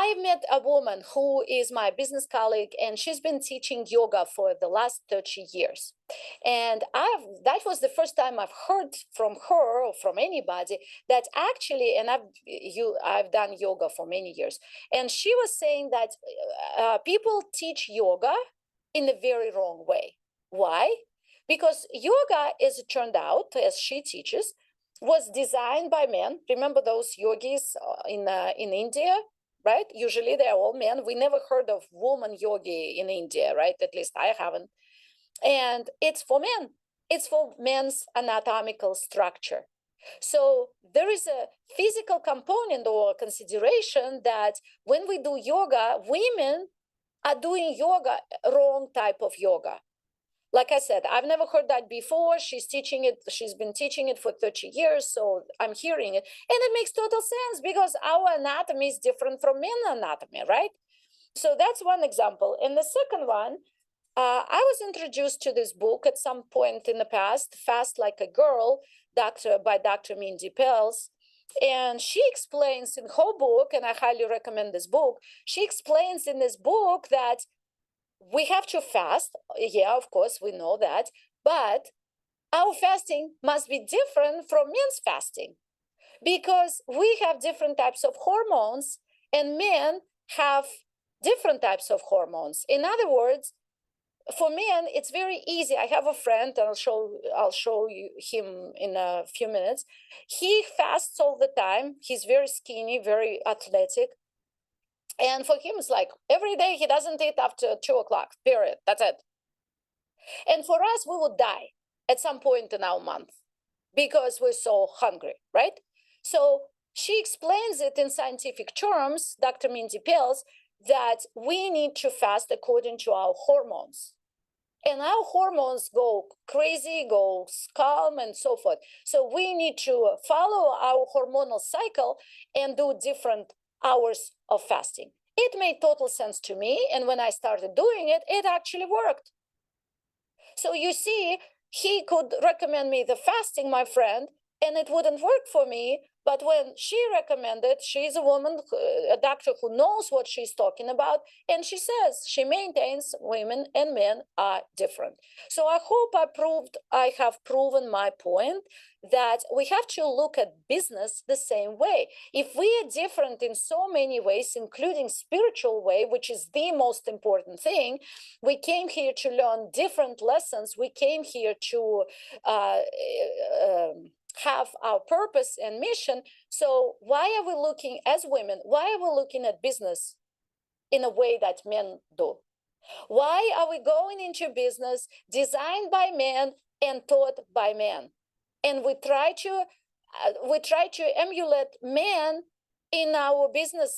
I met a woman who is my business colleague, and she's been teaching yoga for the last 30 years. And that was the first time I've heard from her or from anybody that actually, and I've done yoga for many years, and she was saying that people teach yoga in a very wrong way. Why? Because yoga, as it turned out, as she teaches, was designed by men. Remember those yogis in India, right? Usually they're all men. We never heard of woman yogi in India, right? At least I haven't. And it's for men. It's for men's anatomical structure. So there is a physical component or consideration that when we do yoga, women are doing yoga, wrong type of yoga. Like I said, I've never heard that before. She's teaching it. She's been teaching it for 30 years. So I'm hearing it. And it makes total sense because our anatomy is different from men's anatomy, right? So that's one example. And the second one, I was introduced to this book at some point in the past, Fast Like a Girl, by Dr. Mindy Pelz. And she explains in her book, and I highly recommend this book, she explains in this book that we have to fast. Yeah, of course, we know that. But our fasting must be different from men's fasting because we have different types of hormones and men have different types of hormones. In other words, for men, it's very easy. I have a friend, and I'll show you him in a few minutes. He fasts all the time. He's very skinny, very athletic. And for him, it's like every day he doesn't eat after 2:00, period. That's it. And for us, we would die at some point in our month because we're so hungry, right? So she explains it in scientific terms, Dr. Mindy Pelz, that we need to fast according to our hormones. And our hormones go crazy, go calm, and so forth. So we need to follow our hormonal cycle and do different hours of fasting. It made total sense to me. And when I started doing it, it actually worked. So you see, he could recommend me the fasting, my friend, and it wouldn't work for me. But when she recommended, she's a woman, a doctor who knows what she's talking about, and she says she maintains women and men are different. So I hope I have proven my point that we have to look at business the same way. If we are different in so many ways, including spiritual way, which is the most important thing, we came here to learn different lessons. We came here to have our purpose and mission. So why are we looking as women? Why are we looking at business in a way that men do? Why are we going into business designed by men and taught by men? And we try to emulate men in our business